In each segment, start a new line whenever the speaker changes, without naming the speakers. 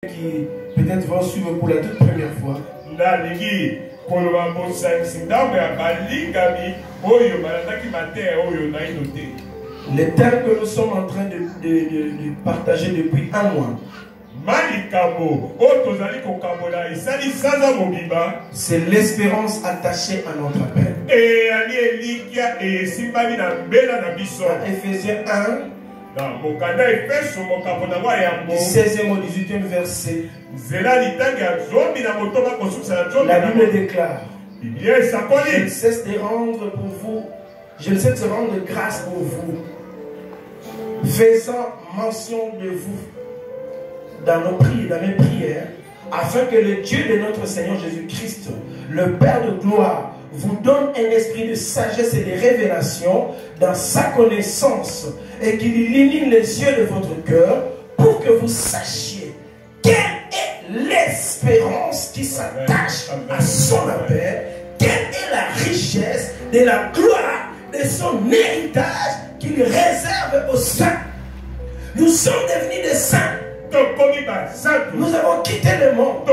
qui peut-être vont suivre pour la toute première fois. Les thèmes que nous sommes en train de partager depuis un mois, c'est l'espérance attachée à notre appel. Dans Éphésiens 1, du 16e au 18e verset, la Bible déclare: je ne cesse de rendre pour vous, je ne cesse de rendre grâce pour vous, faisant mention de vous dans mes prières, afin que le Dieu de notre Seigneur Jésus-Christ, le Père de gloire, vous donne un esprit de sagesse et de révélation dans sa connaissance, et qu'il illumine les yeux de votre cœur pour que vous sachiez quelle est l'espérance qui s'attache à son appel, quelle est la richesse de la gloire de son héritage qu'il réserve aux saints. Nous sommes devenus des saints. Nous avons quitté le monde.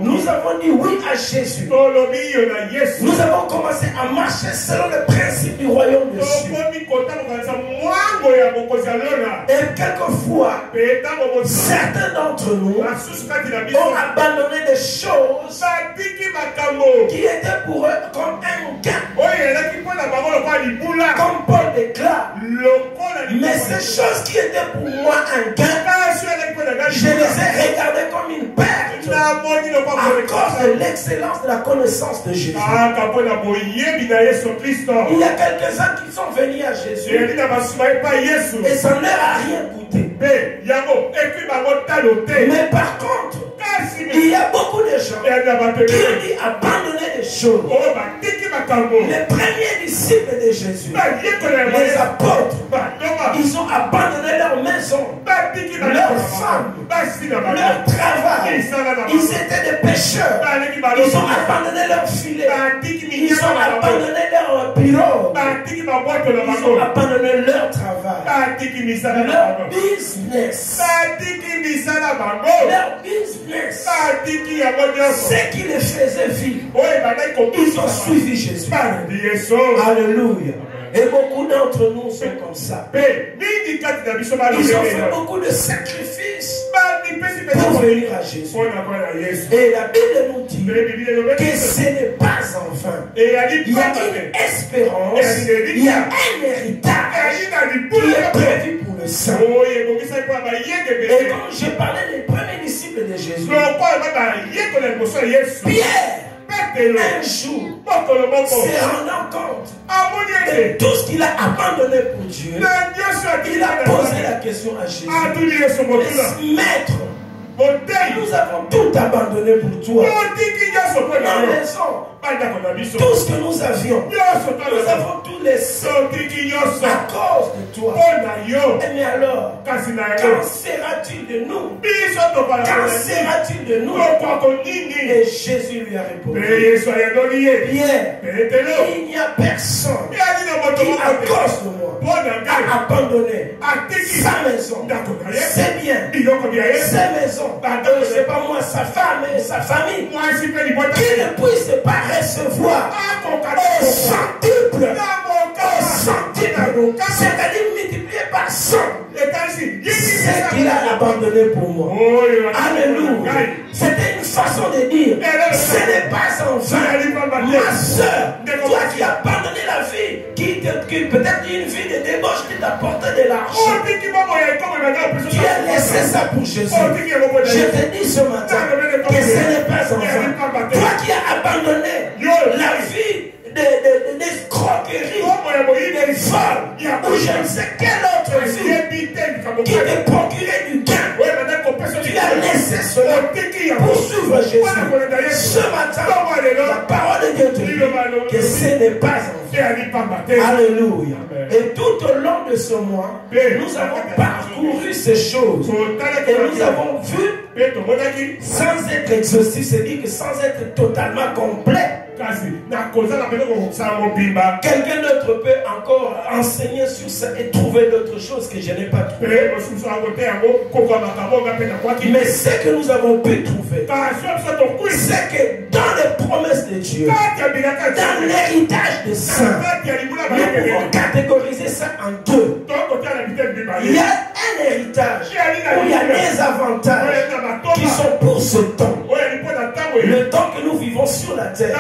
Nous avons dit oui à Jésus. Nous avons commencé à marcher selon le principe du royaume de Dieu. Et quelquefois, certains d'entre nous ont abandonné des choses qui étaient pour eux comme un gain. Comme Paul déclare. Mais ces choses qui étaient pour moi un gain, je les ai regardées comme une perte à cause de l'excellence de la connaissance de Jésus. Il y a quelques-uns qui sont venus à Jésus et ça ne leur a rien coûté. Mais par contre, il y a beaucoup de gens qui ont dit abandonner des choses. Les premiers disciples de Jésus, les apôtres, ils ont abandonné leur maison, leur femme, leur travail. Ils étaient des pécheurs. Ils ont abandonné leur filet. Ils ont abandonné leur bureau. Ils ont abandonné leur travail, leur business. Leur business. Ce qui les faisait vivre. Ils ont suivi Jésus. Alléluia. Et beaucoup d'entre nous sont comme ça. Ils ont fait beaucoup de sacrifices pour venir à Jésus. Et la Bible nous dit que ce n'est pas en vain. Il y a une espérance, il y a un héritage qui est prévu pour le saint. Et quand je parlais des premiers disciples de Jésus, Pierre, un jour, se rendant compte de tout ce qu'il a abandonné pour Dieu, il a posé la question à Jésus: Maître, nous avons tout abandonné pour toi. Nos maisons, tout ce que nous avions, nous avons tout laissé à cause de toi. Mais alors, qu'en sera-t-il de nous? Qu'en sera-t il de nous? Et Jésus lui a répondu: Pierre, il n'y a personne qui, à cause de moi, a abandonné sa maison, ses biens, ses maisons, c'est pas moi, sa femme et sa famille, qui ne puisse pas recevoir au centuple, c'est-à-dire multiplié par 100 ce qu'il a abandonné pour moi. Alléluia. C'était une façon de dire: ce n'est pas en vain, ma soeur, toi qui as abandonné la vie, qui peut-être une vie de débauche qui t'apportait de l'argent, tu as laissé ça pour Jésus. Je te dis ce matin que ce n'est pas en vain. Toi qui as abandonné la vie d'escroquerie, de vol, ou je ne sais quelle autre vie qui te procurait du gain, tu as laissé cela pour suivre Jésus. Ce matin, la parole de Dieu te dit que ce n'est pas en vain. Alléluia. Et tout au long de ce mois, nous avons parcouru ces choses et nous avons vu, sans être exhaustif, c'est-à-dire que sans être totalement complet,
Quelqu'un d'autre peut encore enseigner sur ça et trouver d'autres choses que je n'ai pas trouvées. Mais ce que nous avons pu trouver, c'est que dans les promesses de Dieu, dans l'héritage des saints, nous pouvons catégoriser ça en deux. Il y a un héritage où il y a des avantages qui sont pour ce temps. Le temps que nous vivons sur la terre,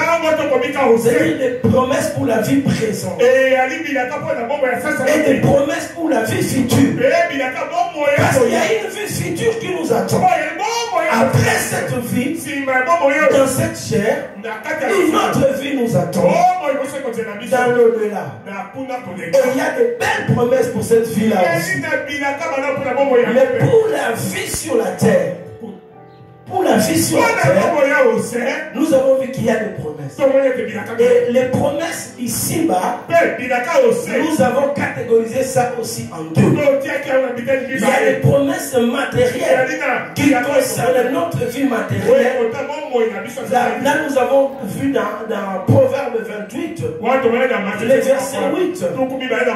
c'est des promesses pour la vie présente et des promesses pour la vie future. Parce qu'il y a une vie future qui nous attend. Après cette vie, dans cette chair, une autre vie nous attend dans l'au-delà. Et il y a de belles promesses pour cette vie-là aussi. Mais pour la vie sur la terre, nous avons vu qu'il y a des promesses. Et les promesses ici-bas, nous avons catégorisé ça aussi en deux. Il y a les promesses matérielles qui concernent notre vie matérielle. Là, nous avons vu dans Proverbe 28, le verset 8,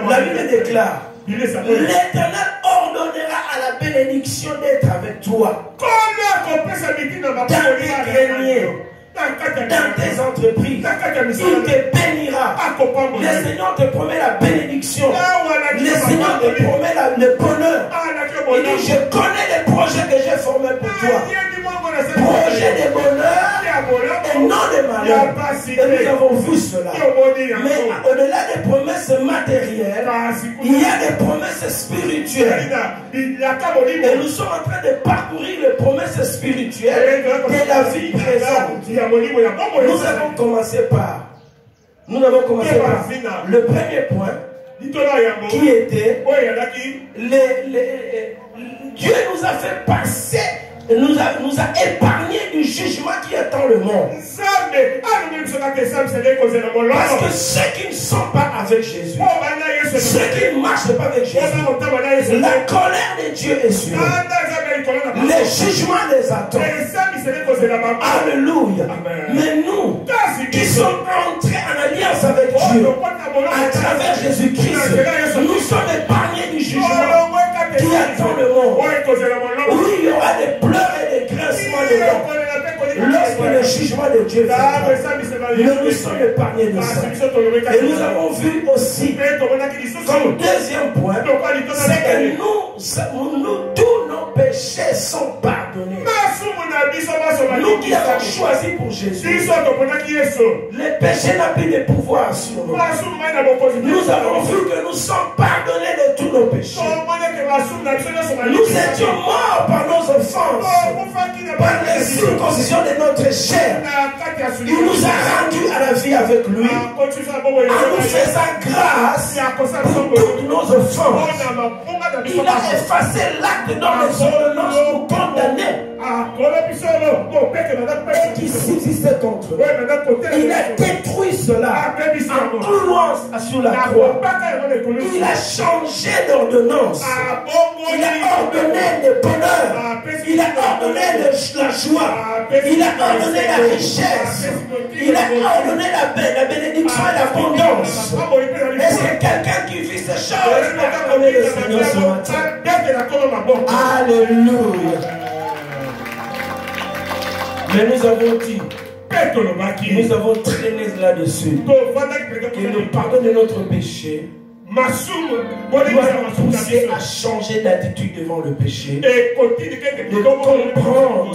la Bible déclare: l'Éternel ordonnera à la bénédiction d'être avec toi dans tes greniers, dans tes entreprises. Il te bénira. Le Seigneur te promet la bénédiction. Le Seigneur te promet le bonheur. Il dit: je connais les projets que j'ai formés pour toi. Projet de bonheur et non de malheur. Et nous avons vu cela. Mais au-delà des promesses matérielles, il y a des promesses spirituelles. Et nous sommes en train de parcourir les promesses spirituelles de la vie présente. Nous avons commencé par le premier point, qui était Dieu nous a fait passer, nous a épargné du jugement qui attend le monde. Parce que ceux qui ne sont pas avec Jésus, ceux qui ne marchent pas avec Jésus, la colère de Dieu est sur eux. Les jugements les attendent. Alléluia. Mais nous, qui sommes entrés en alliance avec Dieu, à travers Jésus-Christ, nous sommes épargnés du jugement qui attend le monde. Oui, il y aura des pleurs et des grincements de dents lorsque le jugement de Dieu viendra. Mais nous sommes épargnés de ça. Et nous avons vu aussi, comme deuxième point, c'est que nous, tous nos péchés sont pardonnés. Nous qui avons choisi pour Jésus, le péché n'a plus de pouvoir sur nous. Nous avons vu que nous sommes pardonnés de tous nos péchés. Nous étions morts par nos offenses, par les circoncisions de notre chair. Il nous a rendus à la vie avec lui, en nous faisant grâce pour toutes nos offenses. Il a effacé l'acte dans les ordonnances pour condamner et qui subsistait contre nous. Il a détruit cela en clouant sur la croix. Il a changé d'ordonnance. Il a ordonné le bonheur. Il a ordonné la joie. Il a ordonné la richesse. Il a ordonné la bénédiction et l'abondance. Est-ce que quelqu'un qui vit ces choses peut acclamer le Seigneur ce matin? Alléluia. Mais nous avons dit, nous avons traîné là-dessus, que le pardon de notre péché doit nous pousser à changer d'attitude devant le péché, de comprendre